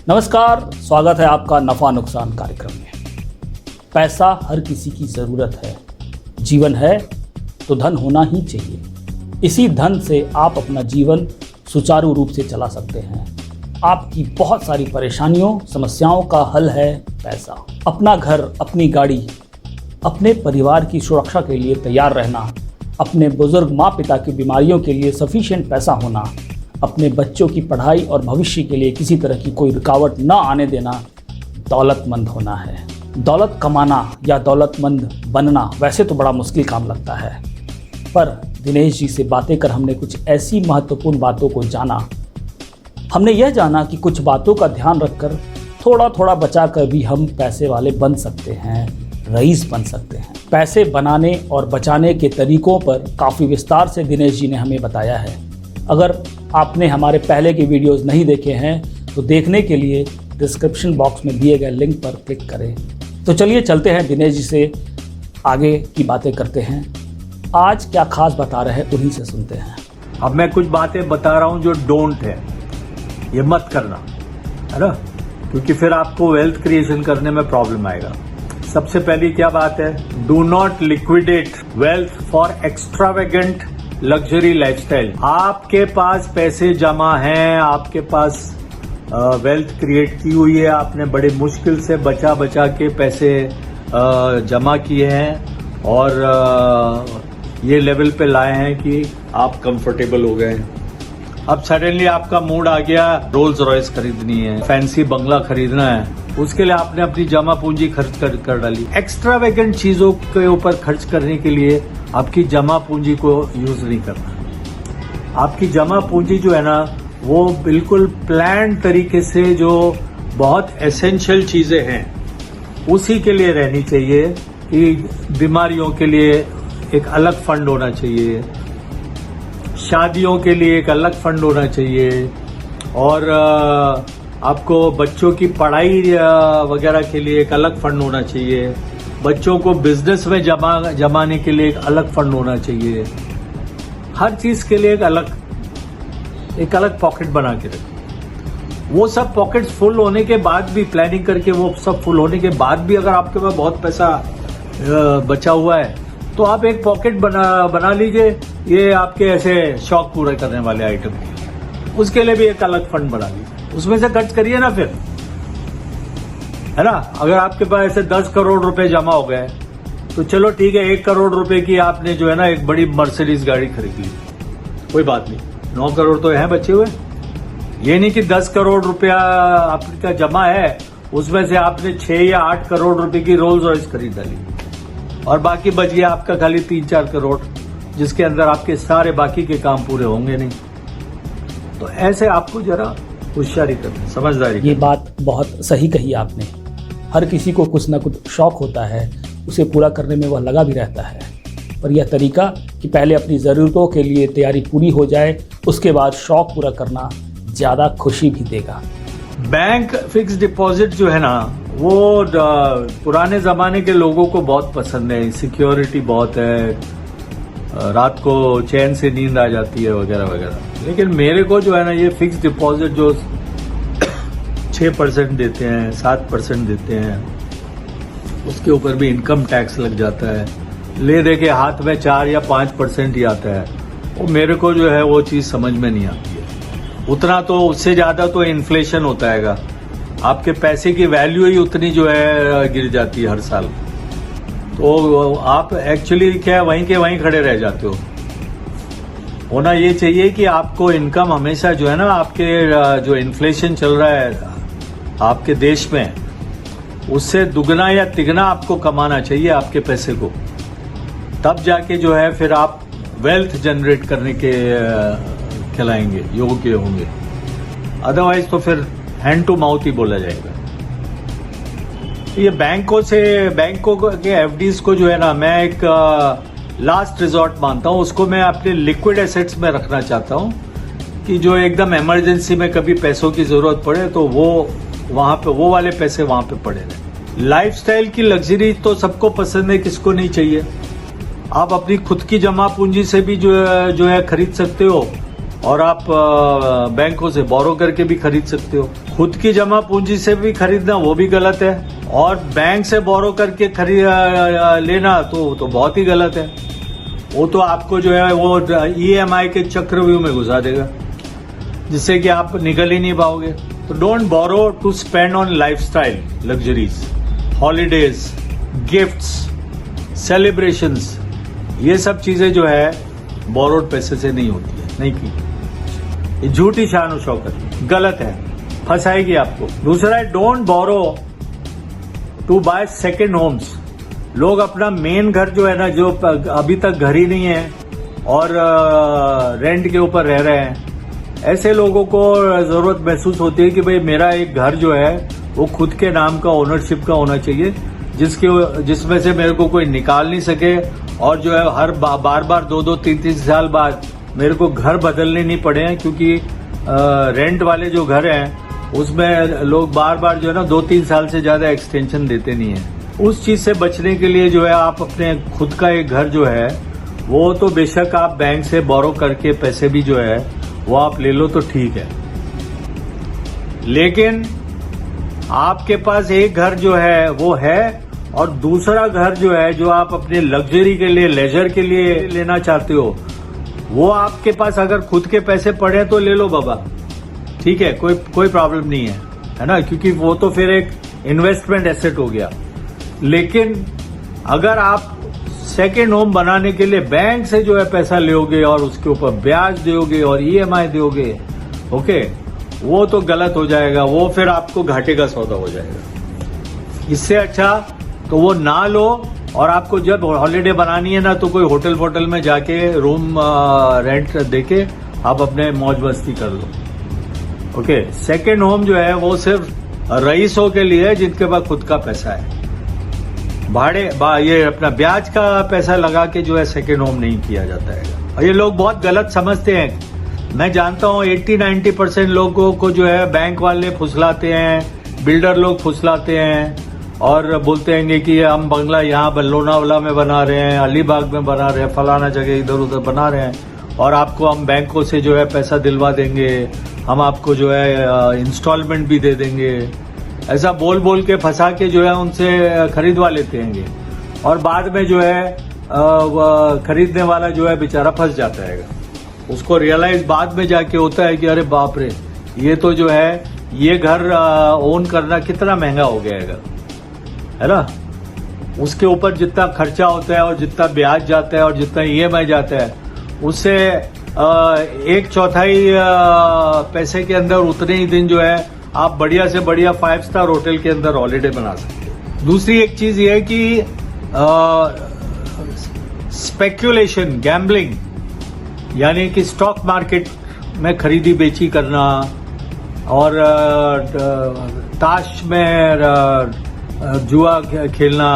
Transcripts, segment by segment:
नमस्कार, स्वागत है आपका नफा नुकसान कार्यक्रम में। पैसा हर किसी की ज़रूरत है। जीवन है तो धन होना ही चाहिए। इसी धन से आप अपना जीवन सुचारू रूप से चला सकते हैं। आपकी बहुत सारी परेशानियों, समस्याओं का हल है पैसा। अपना घर, अपनी गाड़ी, अपने परिवार की सुरक्षा के लिए तैयार रहना, अपने बुजुर्ग माँ पिता की बीमारियों के लिए सफिशिएंट पैसा होना, अपने बच्चों की पढ़ाई और भविष्य के लिए किसी तरह की कोई रुकावट न आने देना दौलतमंद होना है। दौलत कमाना या दौलतमंद बनना वैसे तो बड़ा मुश्किल काम लगता है, पर दिनेश जी से बातें कर हमने कुछ ऐसी महत्वपूर्ण बातों को जाना। हमने यह जाना कि कुछ बातों का ध्यान रखकर थोड़ा थोड़ा बचा कर भी हम पैसे वाले बन सकते हैं, रईस बन सकते हैं। पैसे बनाने और बचाने के तरीकों पर काफ़ी विस्तार से दिनेश जी ने हमें बताया है। अगर आपने हमारे पहले के वीडियोस नहीं देखे हैं तो देखने के लिए डिस्क्रिप्शन बॉक्स में दिए गए लिंक पर क्लिक करें। तो चलिए चलते हैं, दिनेश जी से आगे की बातें करते हैं। आज क्या खास बता रहे हैं उन्हीं से सुनते हैं। अब मैं कुछ बातें बता रहा हूं जो डोंट है, ये मत करना, है ना, क्योंकि फिर आपको वेल्थ क्रिएशन करने में प्रॉब्लम आएगा। सबसे पहली क्या बात है, do not liquidate wealth for extravagant luxury lifestyle. आपके पास पैसे जमा हैं, आपके पास वेल्थ क्रिएट की हुई है, आपने बड़े मुश्किल से बचा बचा के पैसे जमा किए हैं और ये लेवल पे लाए हैं कि आप कंफर्टेबल हो गए हैं। अब सडनली आपका मूड आ गया रोल्स रॉयस खरीदनी है, फैंसी बंगला खरीदना है, उसके लिए आपने अपनी जमा पूंजी खर्च कर डाली। एक्स्ट्रावेगेंट चीजों के ऊपर खर्च करने के लिए आपकी जमा पूंजी को यूज नहीं करना। आपकी जमा पूंजी जो है ना, वो बिल्कुल प्लान तरीके से जो बहुत एसेंशियल चीजें हैं उसी के लिए रहनी चाहिए। कि बीमारियों के लिए एक अलग फंड होना चाहिए, शादियों के लिए एक अलग फंड होना चाहिए, और आपको बच्चों की पढ़ाई वगैरह के लिए एक अलग फंड होना चाहिए, बच्चों को बिजनेस में जमाने के लिए एक अलग फंड होना चाहिए। हर चीज के लिए एक अलग पॉकेट बना के रखें। वो सब पॉकेट्स फुल होने के बाद भी, प्लानिंग करके वो सब फुल होने के बाद भी अगर आपके पास बहुत पैसा बचा हुआ है तो आप एक पॉकेट बना लीजिए, ये आपके ऐसे शौक पूरे करने वाले आइटम के। उसके लिए भी एक अलग फंड बना लीजिए, उसमें से खर्च करिए ना फिर, है ना। अगर आपके पास ऐसे 10 करोड़ रुपए जमा हो गए तो चलो ठीक है, 1 करोड़ रुपए की आपने जो है ना एक बड़ी मर्सिडीज गाड़ी खरीद ली, कोई बात नहीं, 9 करोड़ तो हैं बचे हुए। ये नहीं कि 10 करोड़ रुपया आपका जमा है, उसमें से आपने 6 या 8 करोड़ रुपए की रोल्स रॉयस खरीद डाली और बाकी बच गया आपका खाली 3-4 करोड़, जिसके अंदर आपके सारे बाकी के काम पूरे होंगे नहीं। तो ऐसे आपको जरा होशियारी करनी, समझदारी करनी। ये बात बहुत सही कही आपने। हर किसी को कुछ ना कुछ शौक होता है, उसे पूरा करने में वह लगा भी रहता है, पर यह तरीका कि पहले अपनी ज़रूरतों के लिए तैयारी पूरी हो जाए, उसके बाद शौक पूरा करना ज़्यादा खुशी भी देगा। बैंक फिक्स डिपॉजिट जो है ना, वो पुराने जमाने के लोगों को बहुत पसंद है। सिक्योरिटी बहुत है, रात को चैन से नींद आ जाती है वगैरह वगैरह। लेकिन मेरे को जो है ना, ये फिक्स डिपॉजिट जो 6% देते हैं, 7% देते हैं, उसके ऊपर भी इनकम टैक्स लग जाता है, ले दे के हाथ में 4 या 5% ही आता है, वो मेरे को जो है वो चीज समझ में नहीं आती है। उतना तो, उससे ज्यादा तो इन्फ्लेशन होता है, आपके पैसे की वैल्यू ही उतनी जो है गिर जाती है हर साल। तो आप एक्चुअली क्या वहीं के वहीं खड़े रह जाते हो। होना ये चाहिए कि आपको इनकम हमेशा जो है ना, आपके जो इन्फ्लेशन चल रहा है आपके देश में, उससे दुगना या तिगना आपको कमाना चाहिए आपके पैसे को। तब जाके जो है फिर आप वेल्थ जनरेट करने के खिलाएंगे, योग्य होंगे। अदरवाइज तो फिर हैंड टू माउथ ही बोला जाएगा। ये बैंकों के एफडीज को जो है ना, मैं एक लास्ट रिजॉर्ट मानता हूं। उसको मैं अपने लिक्विड एसेट्स में रखना चाहता हूं कि जो एकदम इमरजेंसी में कभी पैसों की जरूरत पड़े तो वो वहां पे, वो वाले पैसे वहां पे पड़े रहे। लाइफस्टाइल की लग्जरी तो सबको पसंद है, किसको नहीं चाहिए। आप अपनी खुद की जमा पूंजी से भी जो है खरीद सकते हो, और आप बैंकों से बोरो करके भी खरीद सकते हो। खुद की जमा पूंजी से भी खरीदना वो भी गलत है, और बैंक से बोरो करके लेना तो बहुत ही गलत है। वो तो आपको जो है वो EMI के चक्रव्यूह में घुसा देगा, जिससे कि आप निकल ही नहीं पाओगे। तो don't borrow to spend on lifestyle, luxuries, holidays, gifts, celebrations. ये सब चीजें जो है बोरोड पैसे से नहीं होती है, नहीं की। ये झूठी शान शौकत, गलत है, फंसाएगी आपको। दूसरा है don't borrow to buy second homes. लोग अपना मेन घर जो है ना, जो अभी तक घर ही नहीं है और रेंट के ऊपर रह रहे हैं, ऐसे लोगों को जरूरत महसूस होती है कि भाई मेरा एक घर जो है वो खुद के नाम का ओनरशिप का होना चाहिए, जिसमें से मेरे को कोई निकाल नहीं सके, और जो है हर बार 2-2, 3-3 साल बाद मेरे को घर बदलने नहीं पड़े हैं। क्योंकि रेंट वाले जो घर हैं उसमें लोग बार जो है ना 2-3 साल से ज्यादा एक्सटेंशन देते नहीं है। उस चीज से बचने के लिए जो है आप अपने खुद का एक घर जो है वो तो बेशक आप बैंक से बोरो करके पैसे भी जो है वो आप ले लो तो ठीक है, लेकिन आपके पास एक घर जो है वो है, और दूसरा घर जो है जो आप अपने लग्जरी के लिए, लेजर के लिए लेना चाहते हो, वो आपके पास अगर खुद के पैसे पड़े तो ले लो बाबा, ठीक है, कोई प्रॉब्लम नहीं है ना, क्योंकि वो तो फिर एक इन्वेस्टमेंट एसेट हो गया। लेकिन अगर आप सेकेंड होम बनाने के लिए बैंक से जो है पैसा लोगे और उसके ऊपर ब्याज दोगे और EMI दोगे, ओके, वो तो गलत हो जाएगा, वो फिर आपको घाटे का सौदा हो जाएगा। इससे अच्छा तो वो ना लो, और आपको जब हॉलीडे बनानी है ना तो कोई होटल में जाके रूम रेंट देके आप अपने मौज मस्ती कर लो, ओके। सेकेंड होम जो है वो सिर्फ रईसों के लिए है जिनके पास खुद का पैसा है। ये अपना ब्याज का पैसा लगा के जो है सेकेंड होम नहीं किया जाता है, और ये लोग बहुत गलत समझते हैं। मैं जानता हूँ 80-90% लोगों को जो है बैंक वाले फुसलाते हैं, बिल्डर लोग फुसलाते हैं और बोलते हैं कि हम बंगला यहाँ लोनावाला में बना रहे हैं, अलीबाग में बना रहे हैं, फलाना जगह इधर उधर बना रहे हैं, और आपको हम बैंकों से जो है पैसा दिलवा देंगे, हम आपको जो है इंस्टॉलमेंट भी दे देंगे। ऐसा बोल के फंसा के जो है उनसे खरीदवा लेते हैं, और बाद में जो है खरीदने वाला जो है बेचारा फंस जाता है। उसको रियलाइज बाद में जाके होता है कि अरे बाप रे, ये तो जो है ये घर ओन करना कितना महंगा हो गया है ना। उसके ऊपर जितना खर्चा होता है और जितना ब्याज जाता है और जितना EMI जाता है, उससे 1/4 पैसे के अंदर उतने ही दिन जो है आप बढ़िया से बढ़िया 5 स्टार होटल के अंदर हॉलीडे बना सकते हो। दूसरी एक चीज ये है कि स्पेक्यूलेशन, गैम्बलिंग, यानी कि स्टॉक मार्केट में खरीदी बेची करना, और ताश में जुआ खेलना,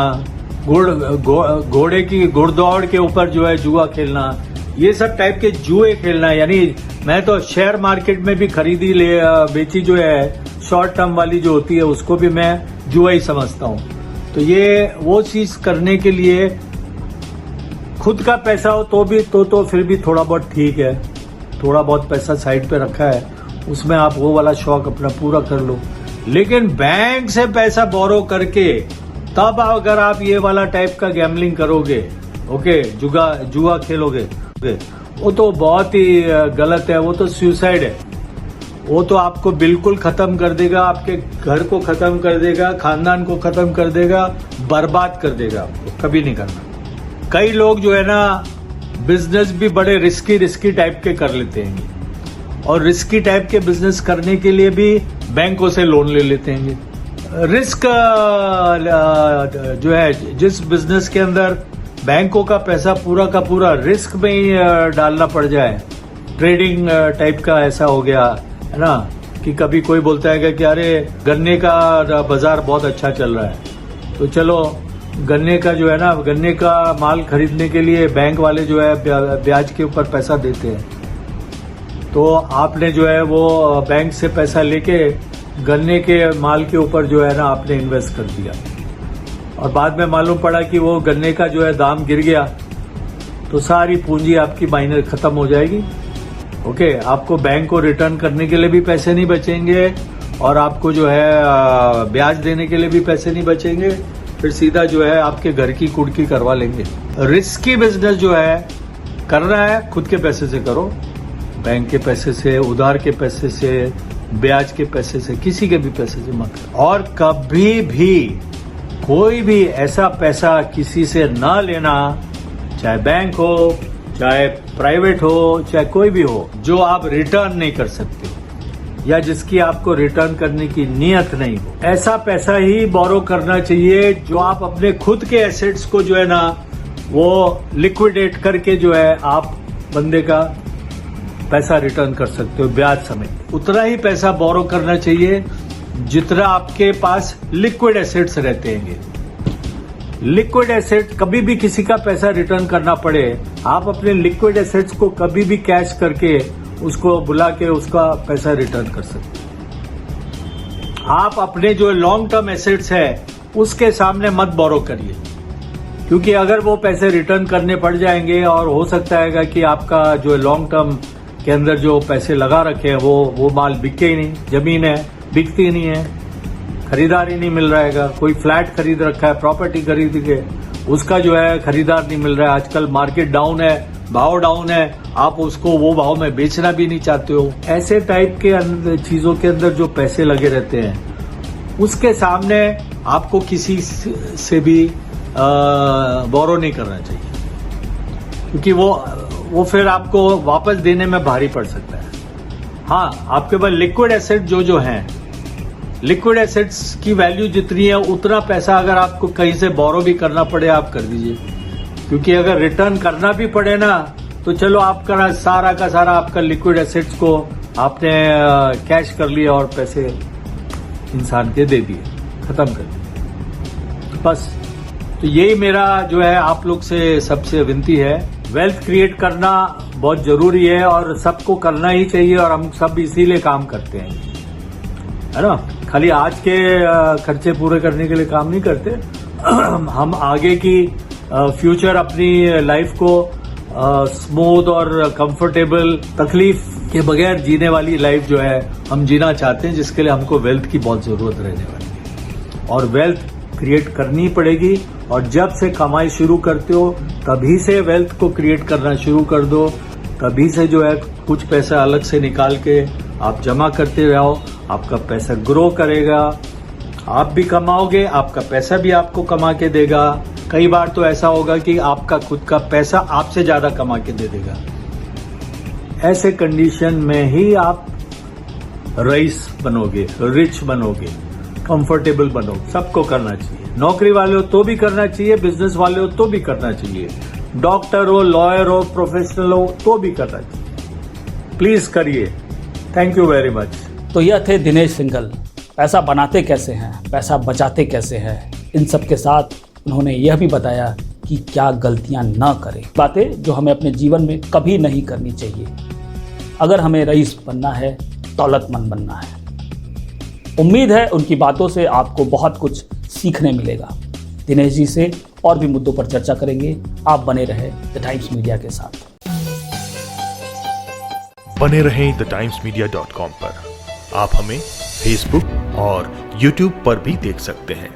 घोड़े की घुड़दौड़ के ऊपर जो है जुआ खेलना, ये सब टाइप के जुए खेलना। यानी मैं तो शेयर मार्केट में भी खरीदी बेची जो है शॉर्ट टर्म वाली जो होती है उसको भी मैं जुआ ही समझता हूँ। तो ये वो चीज करने के लिए खुद का पैसा हो तो भी तो फिर भी थोड़ा बहुत ठीक है, थोड़ा बहुत पैसा साइड पे रखा है, उसमें आप वो वाला शौक अपना पूरा कर लो। लेकिन बैंक से पैसा बोरो करके तब अगर आप ये वाला टाइप का गैम्बलिंग करोगे, ओके, जुआ खेलोगे, वो तो बहुत ही गलत है, वो तो सुसाइड है। वो तो आपको बिल्कुल खत्म कर देगा, आपके घर को खत्म कर देगा, खानदान को खत्म कर देगा, बर्बाद कर देगा। आपको कभी नहीं करना। कई लोग जो है ना बिजनेस भी बड़े रिस्की टाइप के कर लेते हैं, और रिस्की टाइप के बिजनेस करने के लिए भी बैंकों से लोन ले लेते हैं। रिस्क जो है, जिस बिजनेस के अंदर बैंकों का पैसा पूरा का पूरा रिस्क में ही डालना पड़ जाए, ट्रेडिंग टाइप का ऐसा हो गया है ना, कि कभी कोई बोलता है कि अरे गन्ने का बाजार बहुत अच्छा चल रहा है, तो चलो गन्ने का जो है ना, गन्ने का माल खरीदने के लिए बैंक वाले जो है ब्याज के ऊपर पैसा देते हैं। तो आपने जो है वो बैंक से पैसा लेके गन्ने के माल के ऊपर जो है ना आपने इन्वेस्ट कर दिया, और बाद में मालूम पड़ा कि वो गन्ने का जो है दाम गिर गया, तो सारी पूंजी आपकी माइनर खत्म हो जाएगी। ओके, आपको बैंक को रिटर्न करने के लिए भी पैसे नहीं बचेंगे और आपको जो है ब्याज देने के लिए भी पैसे नहीं बचेंगे, फिर सीधा जो है आपके घर की कुड़की करवा लेंगे। रिस्की बिजनेस जो है करना है खुद के पैसे से करो, बैंक के पैसे से, उधार के पैसे से, ब्याज के पैसे से, किसी के भी पैसे से मत करो। और कभी भी कोई भी ऐसा पैसा किसी से ना लेना, चाहे बैंक हो, चाहे प्राइवेट हो, चाहे कोई भी हो, जो आप रिटर्न नहीं कर सकते या जिसकी आपको रिटर्न करने की नीयत नहीं हो। ऐसा पैसा ही बोरो करना चाहिए जो आप अपने खुद के एसेट्स को जो है ना वो लिक्विडेट करके जो है आप बंदे का पैसा रिटर्न कर सकते हो ब्याज समेत। उतना ही पैसा बोरो करना चाहिए जितना आपके पास लिक्विड एसेट्स रहते हैं। लिक्विड एसेट कभी भी किसी का पैसा रिटर्न करना पड़े, आप अपने लिक्विड एसेट्स को कभी भी कैश करके उसको बुला के उसका पैसा रिटर्न कर सकते हैं। आप अपने जो लॉन्ग टर्म एसेट्स है उसके सामने मत बोरो करिए, क्योंकि अगर वो पैसे रिटर्न करने पड़ जाएंगे और हो सकता है कि आपका जो लॉन्ग टर्म के अंदर जो पैसे लगा रखे हैं वो माल बिके ही नहीं, जमीन है बिकती नहीं है, खरीदार ही नहीं मिल रहा है। कोई फ्लैट खरीद रखा है, प्रॉपर्टी खरीद के, उसका जो है खरीदार नहीं मिल रहा है। आजकल मार्केट डाउन है, भाव डाउन है, आप उसको वो भाव में बेचना भी नहीं चाहते हो। ऐसे टाइप के चीजों के अंदर जो पैसे लगे रहते हैं उसके सामने आपको किसी से भी बोरो नहीं करना चाहिए, क्योंकि वो फिर आपको वापस देने में भारी पड़ सकता है। हाँ, आपके पास लिक्विड एसेट जो हैं, लिक्विड एसेट्स की वैल्यू जितनी है उतना पैसा अगर आपको कहीं से बोरो भी करना पड़े आप कर दीजिए, क्योंकि अगर रिटर्न करना भी पड़े ना तो चलो आपका सारा का सारा आपका लिक्विड एसेट्स को आपने कैश कर लिया और पैसे इंसान के दे दिए, खत्म कर दिए बस। तो यही मेरा जो है आप लोग से सबसे विनती है, वेल्थ क्रिएट करना बहुत जरूरी है और सबको करना ही चाहिए और हम सब इसीलिए काम करते हैं, है ना। खाली आज के खर्चे पूरे करने के लिए काम नहीं करते, हम आगे की फ्यूचर अपनी लाइफ को स्मूथ और कंफर्टेबल, तकलीफ के बगैर जीने वाली लाइफ जो है हम जीना चाहते हैं, जिसके लिए हमको वेल्थ की बहुत जरूरत रहने वाली है और वेल्थ क्रिएट करनी पड़ेगी। और जब से कमाई शुरू करते हो तभी से वेल्थ को क्रिएट करना शुरू कर दो, तभी से जो है कुछ पैसा अलग से निकाल के आप जमा करते रहो, आपका पैसा ग्रो करेगा, आप भी कमाओगे, आपका पैसा भी आपको कमा के देगा। कई बार तो ऐसा होगा कि आपका खुद का पैसा आपसे ज्यादा कमा के दे देगा। ऐसे कंडीशन में ही आप रईस बनोगे, रिच बनोगे, कंफर्टेबल बनोगे। सबको करना चाहिए, नौकरी वाले हो तो भी करना चाहिए, बिजनेस वाले हो तो भी करना चाहिए, डॉक्टर हो, लॉयर हो, प्रोफेशनल हो तो भी करना चाहिए। प्लीज करिए। Thank you very much. तो यह थे दिनेश सिंघल। पैसा बनाते कैसे हैं, पैसा बचाते कैसे हैं, इन सब के साथ उन्होंने यह भी बताया कि क्या गलतियां ना करें, बातें जो हमें अपने जीवन में कभी नहीं करनी चाहिए अगर हमें रईस बनना है, दौलतमंद बनना है। उम्मीद है उनकी बातों से आपको बहुत कुछ सीखने मिलेगा। दिनेश जी से और भी मुद्दों पर चर्चा करेंगे। आप बने रहे द टाइम्स मीडिया के साथ। बने रहें thetimesmedia.com पर। आप हमें फेसबुक और यूट्यूब पर भी देख सकते हैं।